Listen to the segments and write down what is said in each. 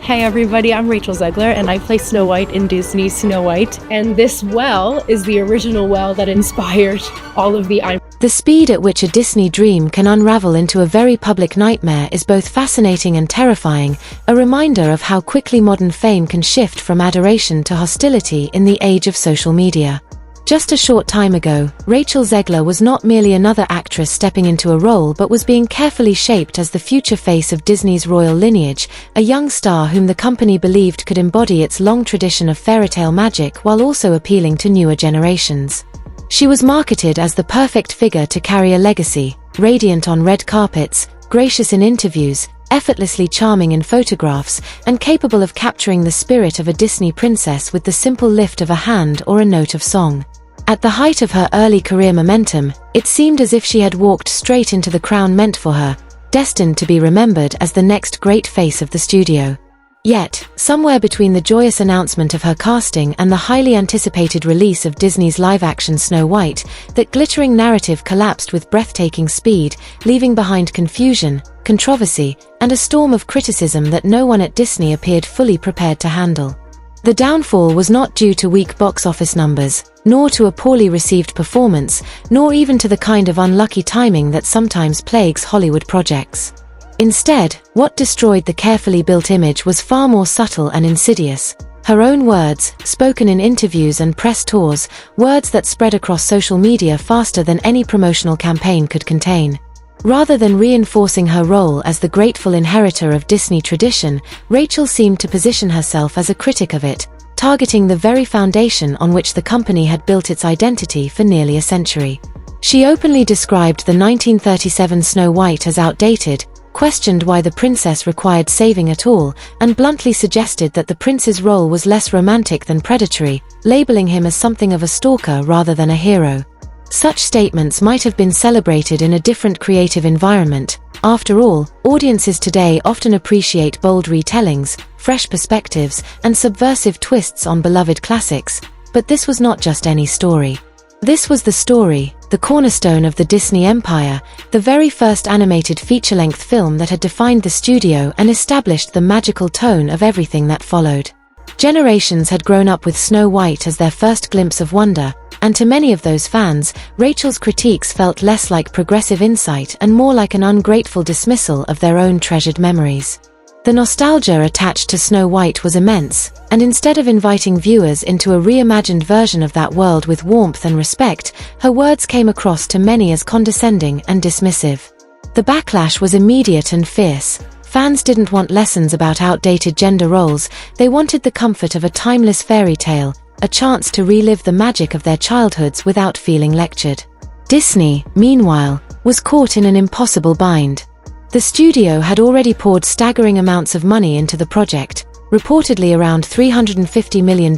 Hey everybody, I'm Rachel Zegler and I play Snow White in Disney's Snow White. And this well is the original well that inspired all of the The speed at which a Disney dream can unravel into a very public nightmare is both fascinating and terrifying, a reminder of how quickly modern fame can shift from adoration to hostility in the age of social media. Just a short time ago, Rachel Zegler was not merely another actress stepping into a role but was being carefully shaped as the future face of Disney's royal lineage, a young star whom the company believed could embody its long tradition of fairytale magic while also appealing to newer generations. She was marketed as the perfect figure to carry a legacy, radiant on red carpets, gracious in interviews, effortlessly charming in photographs, and capable of capturing the spirit of a Disney princess with the simple lift of a hand or a note of song. At the height of her early career momentum, it seemed as if she had walked straight into the crown meant for her, destined to be remembered as the next great face of the studio. Yet, somewhere between the joyous announcement of her casting and the highly anticipated release of Disney's live-action Snow White, that glittering narrative collapsed with breathtaking speed, leaving behind confusion, controversy, and a storm of criticism that no one at Disney appeared fully prepared to handle. The downfall was not due to weak box office numbers, nor to a poorly received performance, nor even to the kind of unlucky timing that sometimes plagues Hollywood projects. Instead, what destroyed the carefully built image was far more subtle and insidious. Her own words, spoken in interviews and press tours, words that spread across social media faster than any promotional campaign could contain. Rather than reinforcing her role as the grateful inheritor of Disney tradition, Rachel seemed to position herself as a critic of it, targeting the very foundation on which the company had built its identity for nearly a century. She openly described the 1937 Snow White as outdated, questioned why the princess required saving at all, and bluntly suggested that the prince's role was less romantic than predatory, labeling him as something of a stalker rather than a hero. Such statements might have been celebrated in a different creative environment. After all, audiences today often appreciate bold retellings, fresh perspectives, and subversive twists on beloved classics. But this was not just any story. This was the story, the cornerstone of the Disney empire, the very first animated feature-length film that had defined the studio and established the magical tone of everything that followed. Generations had grown up with Snow White as their first glimpse of wonder, and to many of those fans, Rachel's critiques felt less like progressive insight and more like an ungrateful dismissal of their own treasured memories. The nostalgia attached to Snow White was immense, and instead of inviting viewers into a reimagined version of that world with warmth and respect, her words came across to many as condescending and dismissive. The backlash was immediate and fierce. Fans didn't want lessons about outdated gender roles, they wanted the comfort of a timeless fairy tale, a chance to relive the magic of their childhoods without feeling lectured. Disney, meanwhile, was caught in an impossible bind. The studio had already poured staggering amounts of money into the project, reportedly around $350 million,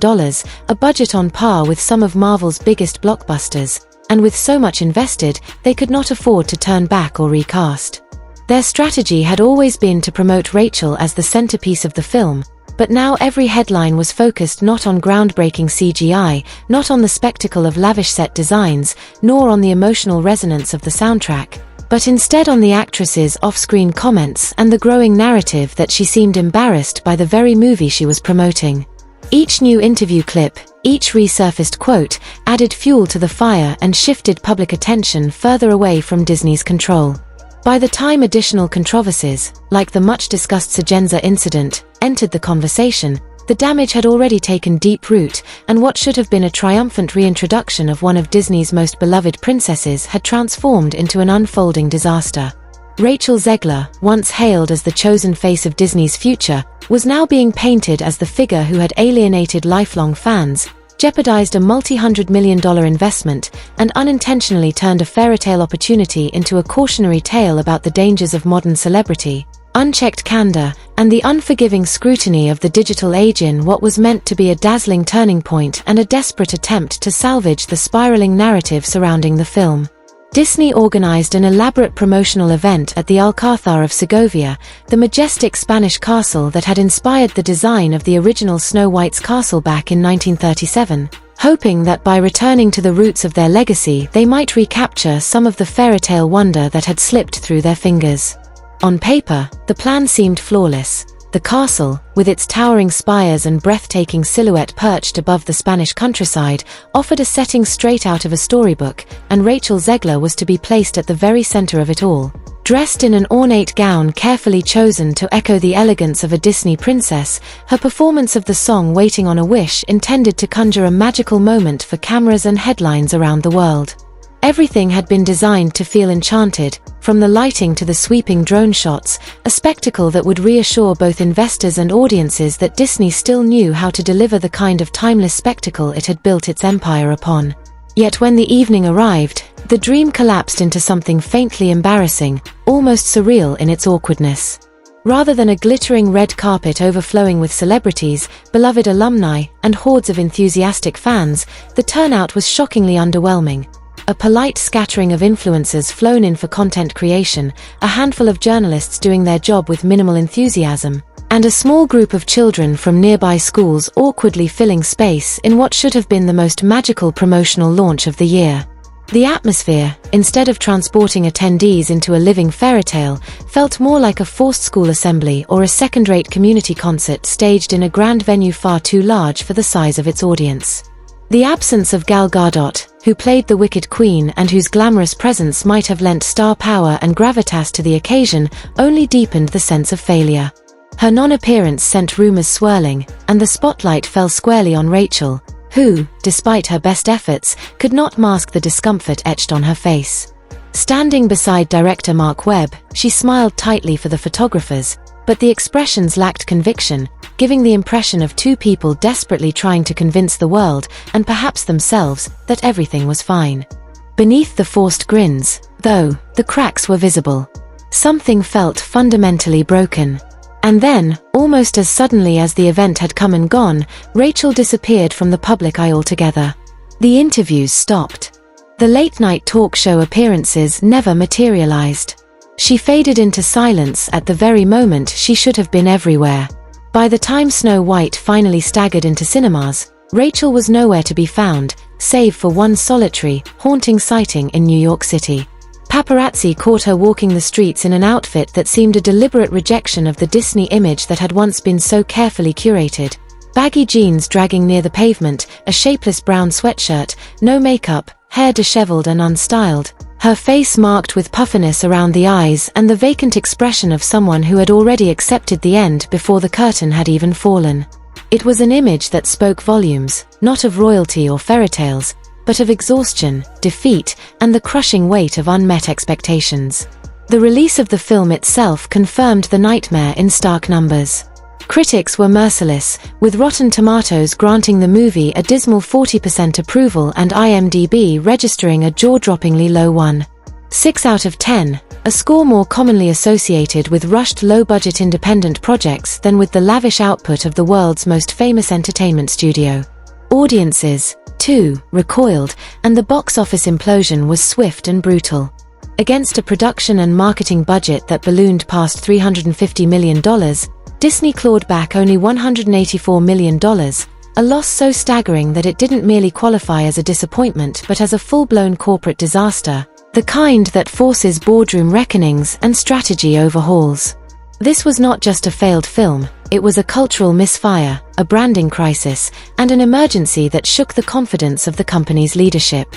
a budget on par with some of Marvel's biggest blockbusters, and with so much invested, they could not afford to turn back or recast. Their strategy had always been to promote Rachel as the centerpiece of the film, but now every headline was focused not on groundbreaking CGI, not on the spectacle of lavish set designs, nor on the emotional resonance of the soundtrack, but instead on the actress's off-screen comments and the growing narrative that she seemed embarrassed by the very movie she was promoting. Each new interview clip, each resurfaced quote, added fuel to the fire and shifted public attention further away from Disney's control. By the time additional controversies, like the much-discussed Zegler incident, entered the conversation, the damage had already taken deep root, and what should have been a triumphant reintroduction of one of Disney's most beloved princesses had transformed into an unfolding disaster. Rachel Zegler, once hailed as the chosen face of Disney's future, was now being painted as the figure who had alienated lifelong fans, jeopardized a multi-hundred-million-dollar investment, and unintentionally turned a fairytale opportunity into a cautionary tale about the dangers of modern celebrity, unchecked candor, and the unforgiving scrutiny of the digital age in what was meant to be a dazzling turning point and a desperate attempt to salvage the spiraling narrative surrounding the film. Disney organized an elaborate promotional event at the Alcázar of Segovia, the majestic Spanish castle that had inspired the design of the original Snow White's castle back in 1937, hoping that by returning to the roots of their legacy they might recapture some of the fairytale wonder that had slipped through their fingers. On paper, the plan seemed flawless. The castle, with its towering spires and breathtaking silhouette perched above the Spanish countryside, offered a setting straight out of a storybook, and Rachel Zegler was to be placed at the very center of it all. Dressed in an ornate gown carefully chosen to echo the elegance of a Disney princess, her performance of the song Waiting on a Wish intended to conjure a magical moment for cameras and headlines around the world. Everything had been designed to feel enchanted, from the lighting to the sweeping drone shots, a spectacle that would reassure both investors and audiences that Disney still knew how to deliver the kind of timeless spectacle it had built its empire upon. Yet when the evening arrived, the dream collapsed into something faintly embarrassing, almost surreal in its awkwardness. Rather than a glittering red carpet overflowing with celebrities, beloved alumni, and hordes of enthusiastic fans, the turnout was shockingly underwhelming. A polite scattering of influencers flown in for content creation, a handful of journalists doing their job with minimal enthusiasm, and a small group of children from nearby schools awkwardly filling space in what should have been the most magical promotional launch of the year. The atmosphere, instead of transporting attendees into a living fairy tale, felt more like a forced school assembly or a second-rate community concert staged in a grand venue far too large for the size of its audience. The absence of Gal Gadot, who played the Wicked Queen and whose glamorous presence might have lent star power and gravitas to the occasion, only deepened the sense of failure. Her non-appearance sent rumors swirling, and the spotlight fell squarely on Rachel, who, despite her best efforts, could not mask the discomfort etched on her face. Standing beside director Mark Webb, she smiled tightly for the photographers, but the expressions lacked conviction, giving the impression of two people desperately trying to convince the world, and perhaps themselves, that everything was fine. Beneath the forced grins, though, the cracks were visible. Something felt fundamentally broken. And then, almost as suddenly as the event had come and gone, Rachel disappeared from the public eye altogether. The interviews stopped. The late-night talk show appearances never materialized. She faded into silence at the very moment she should have been everywhere. By the time Snow White finally staggered into cinemas, Rachel was nowhere to be found, save for one solitary, haunting sighting in New York City. Paparazzi caught her walking the streets in an outfit that seemed a deliberate rejection of the Disney image that had once been so carefully curated. Baggy jeans dragging near the pavement, a shapeless brown sweatshirt, no makeup, hair disheveled and unstyled, her face marked with puffiness around the eyes and the vacant expression of someone who had already accepted the end before the curtain had even fallen. It was an image that spoke volumes, not of royalty or fairy tales, but of exhaustion, defeat, and the crushing weight of unmet expectations. The release of the film itself confirmed the nightmare in stark numbers. Critics were merciless, with Rotten Tomatoes granting the movie a dismal 40% approval and IMDb registering a jaw-droppingly low 1.6 out of 10, a score more commonly associated with rushed low-budget independent projects than with the lavish output of the world's most famous entertainment studio. Audiences, too, recoiled, and the box office implosion was swift and brutal. Against a production and marketing budget that ballooned past $350 million, Disney clawed back only $184 million, a loss so staggering that it didn't merely qualify as a disappointment but as a full-blown corporate disaster, the kind that forces boardroom reckonings and strategy overhauls. This was not just a failed film, it was a cultural misfire, a branding crisis, and an emergency that shook the confidence of the company's leadership.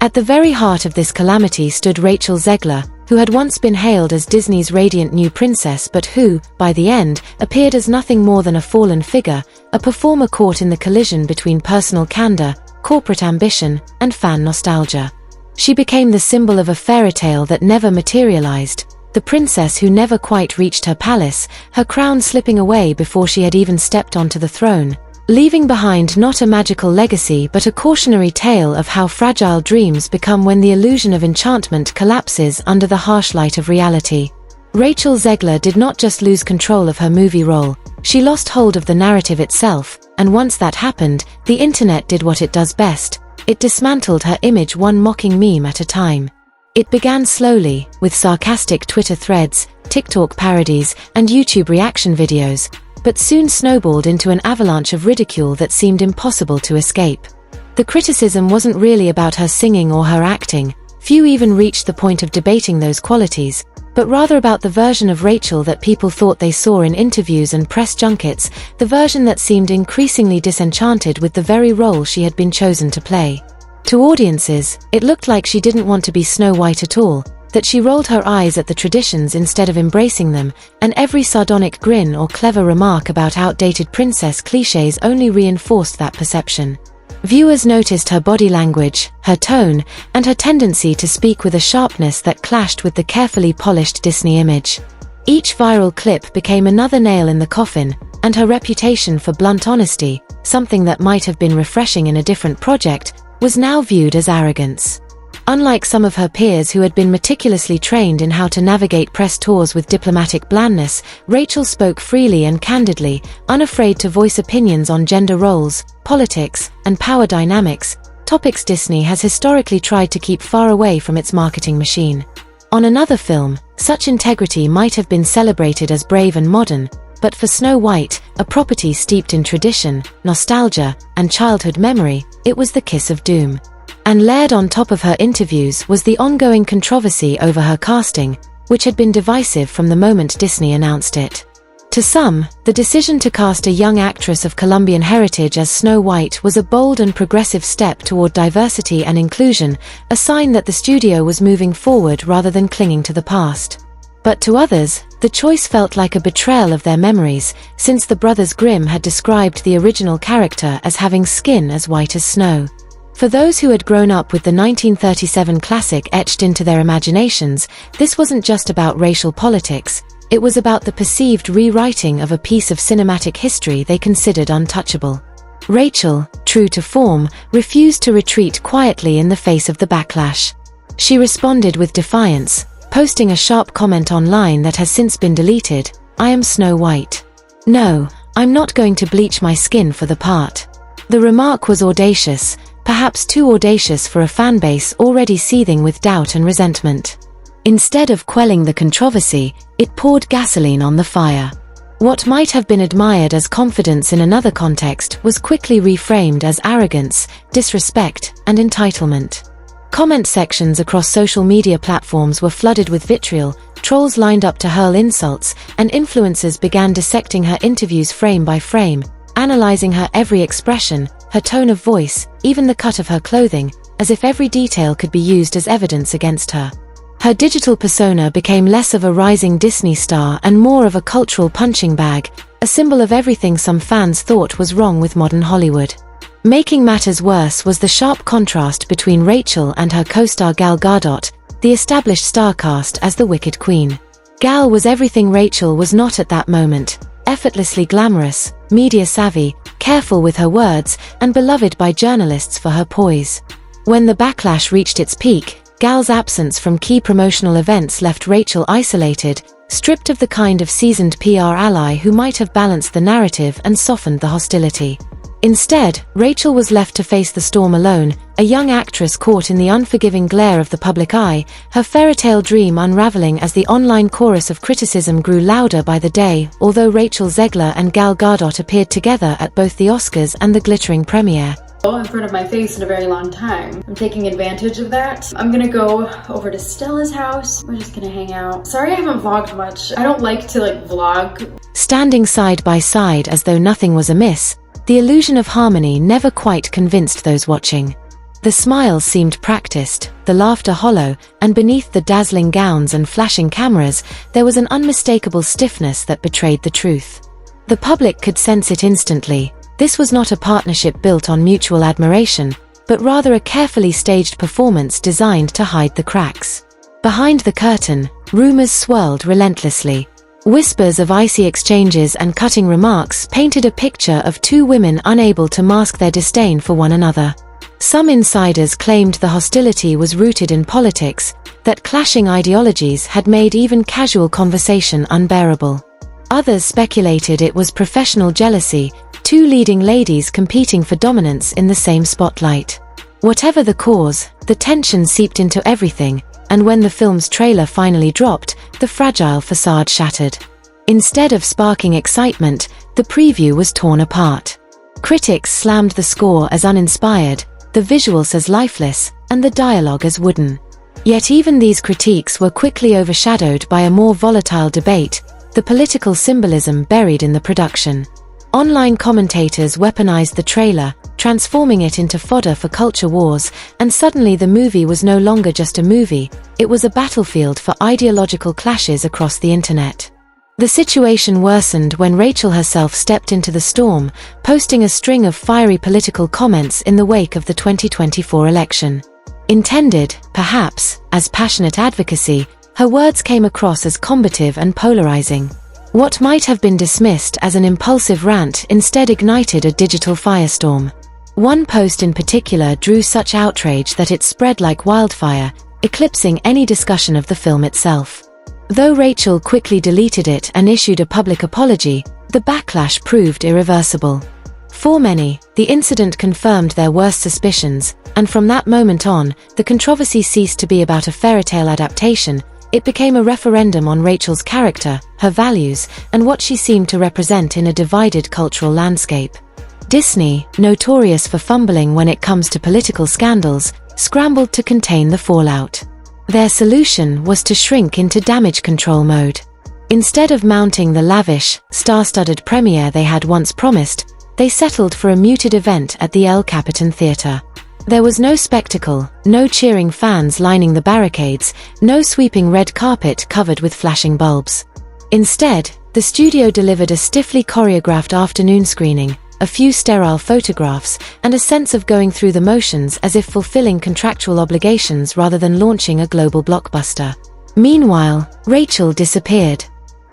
At the very heart of this calamity stood Rachel Zegler, who had once been hailed as Disney's radiant new princess but who, by the end, appeared as nothing more than a fallen figure, a performer caught in the collision between personal candor, corporate ambition, and fan nostalgia. She became the symbol of a fairy tale that never materialized, the princess who never quite reached her palace, her crown slipping away before she had even stepped onto the throne, leaving behind not a magical legacy but a cautionary tale of how fragile dreams become when the illusion of enchantment collapses under the harsh light of reality. Rachel Zegler did not just lose control of her movie role, she lost hold of the narrative itself, and once that happened, the internet did what it does best. It dismantled her image one mocking meme at a time. It began slowly, with sarcastic Twitter threads, TikTok parodies, and YouTube reaction videos, but soon snowballed into an avalanche of ridicule that seemed impossible to escape. The criticism wasn't really about her singing or her acting. Few even reached the point of debating those qualities, but rather about the version of Rachel that people thought they saw in interviews and press junkets, the version that seemed increasingly disenchanted with the very role she had been chosen to play. To audiences, it looked like she didn't want to be Snow White at all, that she rolled her eyes at the traditions instead of embracing them, and every sardonic grin or clever remark about outdated princess clichés only reinforced that perception. Viewers noticed her body language, her tone, and her tendency to speak with a sharpness that clashed with the carefully polished Disney image. Each viral clip became another nail in the coffin, and her reputation for blunt honesty, something that might have been refreshing in a different project, was now viewed as arrogance. Unlike some of her peers who had been meticulously trained in how to navigate press tours with diplomatic blandness, Rachel spoke freely and candidly, unafraid to voice opinions on gender roles, politics, and power dynamics, topics Disney has historically tried to keep far away from its marketing machine. On another film, such integrity might have been celebrated as brave and modern, but for Snow White, a property steeped in tradition, nostalgia, and childhood memory, it was the kiss of doom. And layered on top of her interviews was the ongoing controversy over her casting, which had been divisive from the moment Disney announced it. To some, the decision to cast a young actress of Colombian heritage as Snow White was a bold and progressive step toward diversity and inclusion, a sign that the studio was moving forward rather than clinging to the past. But to others, the choice felt like a betrayal of their memories, since the brothers Grimm had described the original character as having skin as white as snow. For those who had grown up with the 1937 classic etched into their imaginations, this wasn't just about racial politics, it was about the perceived rewriting of a piece of cinematic history they considered untouchable. Rachel, true to form, refused to retreat quietly in the face of the backlash. She responded with defiance, posting a sharp comment online that has since been deleted: "I am Snow White. No, I'm not going to bleach my skin for the part." The remark was audacious, perhaps too audacious for a fanbase already seething with doubt and resentment. Instead of quelling the controversy, it poured gasoline on the fire. What might have been admired as confidence in another context was quickly reframed as arrogance, disrespect, and entitlement. Comment sections across social media platforms were flooded with vitriol, trolls lined up to hurl insults, and influencers began dissecting her interviews frame by frame, analyzing her every expression, her tone of voice, even the cut of her clothing, as if every detail could be used as evidence against her. Her digital persona became less of a rising Disney star and more of a cultural punching bag, a symbol of everything some fans thought was wrong with modern Hollywood. Making matters worse was the sharp contrast between Rachel and her co-star Gal Gadot, the established star cast as the Wicked Queen. Gal was everything Rachel was not at that moment: effortlessly glamorous, media-savvy, careful with her words, and beloved by journalists for her poise. When the backlash reached its peak, Gal's absence from key promotional events left Rachel isolated, stripped of the kind of seasoned PR ally who might have balanced the narrative and softened the hostility. Instead, Rachel was left to face the storm alone, a young actress caught in the unforgiving glare of the public eye, her fairytale dream unraveling as the online chorus of criticism grew louder by the day. Although Rachel Zegler and Gal Gadot appeared together at both the Oscars and the glittering premiere in front of my face in a very long time. I'm taking advantage of that. I'm gonna go over to Stella's house. We're just gonna hang out. Sorry I haven't vlogged much. I don't like to vlog. Standing side by side as though nothing was amiss, the illusion of harmony never quite convinced those watching. The smiles seemed practiced, the laughter hollow, and beneath the dazzling gowns and flashing cameras, there was an unmistakable stiffness that betrayed the truth. The public could sense it instantly. This was not a partnership built on mutual admiration, but rather a carefully staged performance designed to hide the cracks. Behind the curtain, rumors swirled relentlessly. Whispers of icy exchanges and cutting remarks painted a picture of two women unable to mask their disdain for one another. Some insiders claimed the hostility was rooted in politics, that clashing ideologies had made even casual conversation unbearable. Others speculated it was professional jealousy, two leading ladies competing for dominance in the same spotlight. Whatever the cause, the tension seeped into everything, and when the film's trailer finally dropped, the fragile facade shattered. Instead of sparking excitement, the preview was torn apart. Critics slammed the score as uninspired, the visuals as lifeless, and the dialogue as wooden. Yet even these critiques were quickly overshadowed by a more volatile debate, the political symbolism buried in the production. Online commentators weaponized the trailer, transforming it into fodder for culture wars, and suddenly the movie was no longer just a movie, it was a battlefield for ideological clashes across the internet. The situation worsened when Rachel herself stepped into the storm, posting a string of fiery political comments in the wake of the 2024 election. Intended, perhaps, as passionate advocacy, her words came across as combative and polarizing. What might have been dismissed as an impulsive rant instead ignited a digital firestorm. One post in particular drew such outrage that it spread like wildfire, eclipsing any discussion of the film itself. Though Rachel quickly deleted it and issued a public apology, the backlash proved irreversible. For many, the incident confirmed their worst suspicions, and from that moment on, the controversy ceased to be about a fairy tale adaptation. It became a referendum on Rachel's character, her values, and what she seemed to represent in a divided cultural landscape. Disney, notorious for fumbling when it comes to political scandals, scrambled to contain the fallout. Their solution was to shrink into damage control mode. Instead of mounting the lavish, star-studded premiere they had once promised, they settled for a muted event at the El Capitan Theatre. There was no spectacle, no cheering fans lining the barricades, no sweeping red carpet covered with flashing bulbs. Instead, the studio delivered a stiffly choreographed afternoon screening, a few sterile photographs, and a sense of going through the motions as if fulfilling contractual obligations rather than launching a global blockbuster. Meanwhile, Rachel disappeared.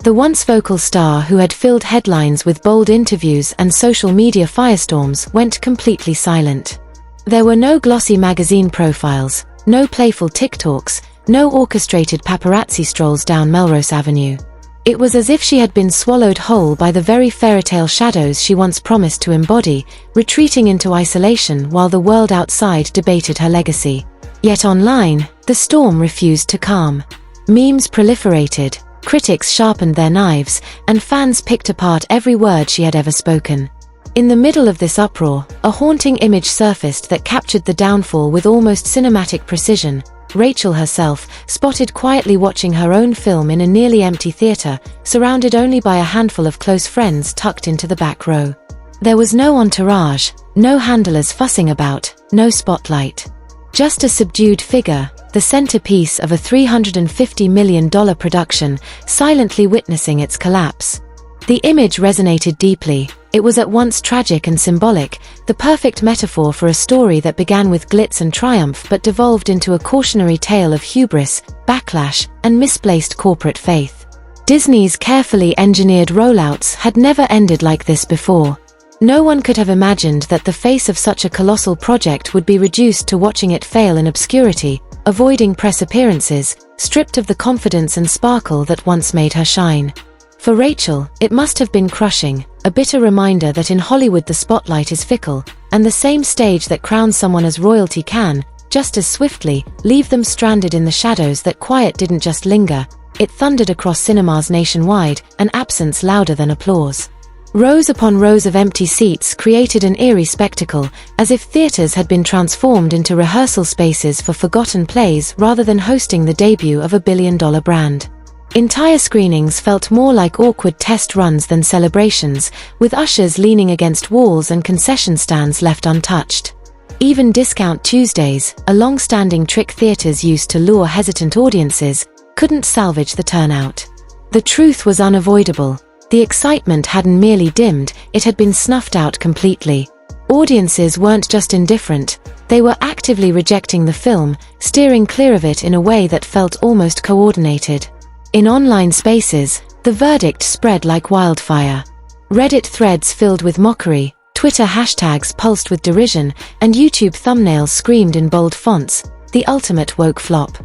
The once vocal star who had filled headlines with bold interviews and social media firestorms went completely silent. There were no glossy magazine profiles, no playful TikToks, no orchestrated paparazzi strolls down Melrose Avenue. It was as if she had been swallowed whole by the very fairytale shadows she once promised to embody, retreating into isolation while the world outside debated her legacy. Yet online, the storm refused to calm. Memes proliferated, critics sharpened their knives, and fans picked apart every word she had ever spoken. In the middle of this uproar, a haunting image surfaced that captured the downfall with almost cinematic precision. Rachel herself, spotted quietly watching her own film in a nearly empty theater, surrounded only by a handful of close friends tucked into the back row. There was no entourage, no handlers fussing about, no spotlight. Just a subdued figure, the centerpiece of a $350 million production, silently witnessing its collapse. The image resonated deeply. It was at once tragic and symbolic, the perfect metaphor for a story that began with glitz and triumph but devolved into a cautionary tale of hubris, backlash, and misplaced corporate faith. Disney's carefully engineered rollouts had never ended like this before. No one could have imagined that the face of such a colossal project would be reduced to watching it fail in obscurity, avoiding press appearances, stripped of the confidence and sparkle that once made her shine. For Rachel, it must have been crushing, a bitter reminder that in Hollywood the spotlight is fickle, and the same stage that crowns someone as royalty can, just as swiftly, leave them stranded in the shadows. That quiet didn't just linger, it thundered across cinemas nationwide, an absence louder than applause. Rows upon rows of empty seats created an eerie spectacle, as if theaters had been transformed into rehearsal spaces for forgotten plays rather than hosting the debut of a billion-dollar brand. Entire screenings felt more like awkward test runs than celebrations, with ushers leaning against walls and concession stands left untouched. Even Discount Tuesdays, a long-standing trick theaters used to lure hesitant audiences, couldn't salvage the turnout. The truth was unavoidable. The excitement hadn't merely dimmed, it had been snuffed out completely. Audiences weren't just indifferent, they were actively rejecting the film, steering clear of it in a way that felt almost coordinated. In online spaces, the verdict spread like wildfire. Reddit threads filled with mockery, Twitter hashtags pulsed with derision, and YouTube thumbnails screamed in bold fonts, the ultimate woke flop.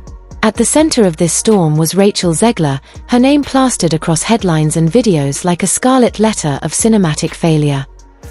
At the center of this storm was Rachel Zegler, her name plastered across headlines and videos like a scarlet letter of cinematic failure.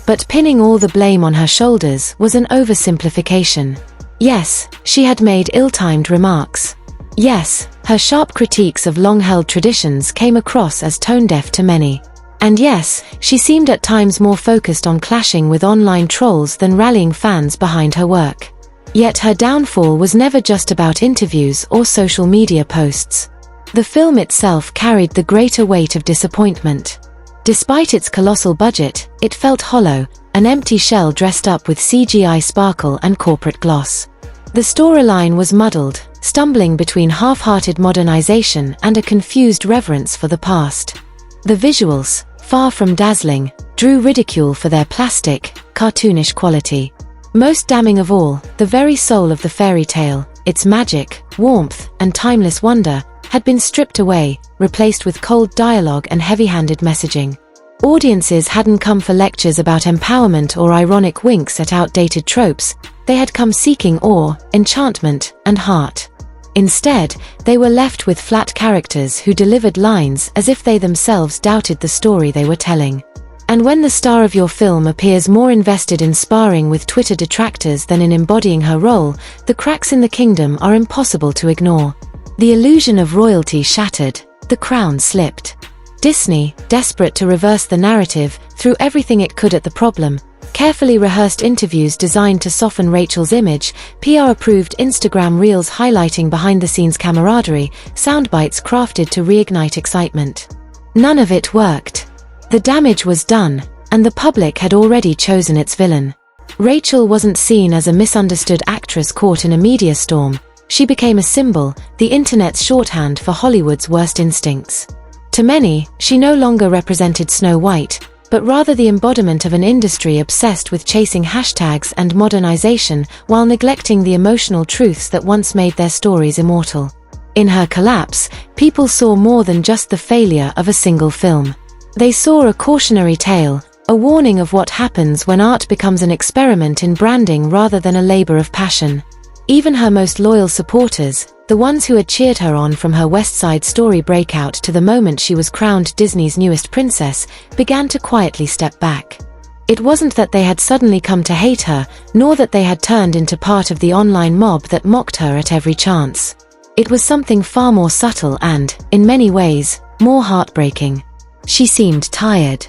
But pinning all the blame on her shoulders was an oversimplification. Yes, she had made ill-timed remarks. Yes, her sharp critiques of long-held traditions came across as tone-deaf to many. And yes, she seemed at times more focused on clashing with online trolls than rallying fans behind her work. Yet her downfall was never just about interviews or social media posts. The film itself carried the greater weight of disappointment. Despite its colossal budget, it felt hollow, an empty shell dressed up with CGI sparkle and corporate gloss. The storyline was muddled, stumbling between half-hearted modernization and a confused reverence for the past. The visuals, far from dazzling, drew ridicule for their plastic, cartoonish quality. Most damning of all, the very soul of the fairy tale, its magic, warmth, and timeless wonder, had been stripped away, replaced with cold dialogue and heavy-handed messaging. Audiences hadn't come for lectures about empowerment or ironic winks at outdated tropes, they had come seeking awe, enchantment, and heart. Instead, they were left with flat characters who delivered lines as if they themselves doubted the story they were telling. And when the star of your film appears more invested in sparring with Twitter detractors than in embodying her role, the cracks in the kingdom are impossible to ignore. The illusion of royalty shattered, the crown slipped. Disney, desperate to reverse the narrative, threw everything it could at the problem. Carefully rehearsed interviews designed to soften Rachel's image, PR-approved Instagram reels highlighting behind-the-scenes camaraderie, soundbites crafted to reignite excitement. None of it worked. The damage was done, and the public had already chosen its villain. Rachel wasn't seen as a misunderstood actress caught in a media storm. She became a symbol, the internet's shorthand for Hollywood's worst instincts. To many, she no longer represented Snow White, but rather the embodiment of an industry obsessed with chasing hashtags and modernization while neglecting the emotional truths that once made their stories immortal. In her collapse, people saw more than just the failure of a single film. They saw a cautionary tale, a warning of what happens when art becomes an experiment in branding rather than a labor of passion. Even her most loyal supporters, the ones who had cheered her on from her West Side Story breakout to the moment she was crowned Disney's newest princess, began to quietly step back. It wasn't that they had suddenly come to hate her, nor that they had turned into part of the online mob that mocked her at every chance. It was something far more subtle and, in many ways, more heartbreaking. She seemed tired.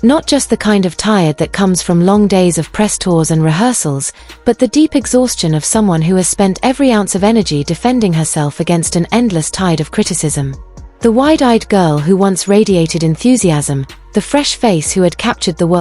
Not just the kind of tired that comes from long days of press tours and rehearsals, but the deep exhaustion of someone who has spent every ounce of energy defending herself against an endless tide of criticism. The wide-eyed girl who once radiated enthusiasm, the fresh face who had captured the world.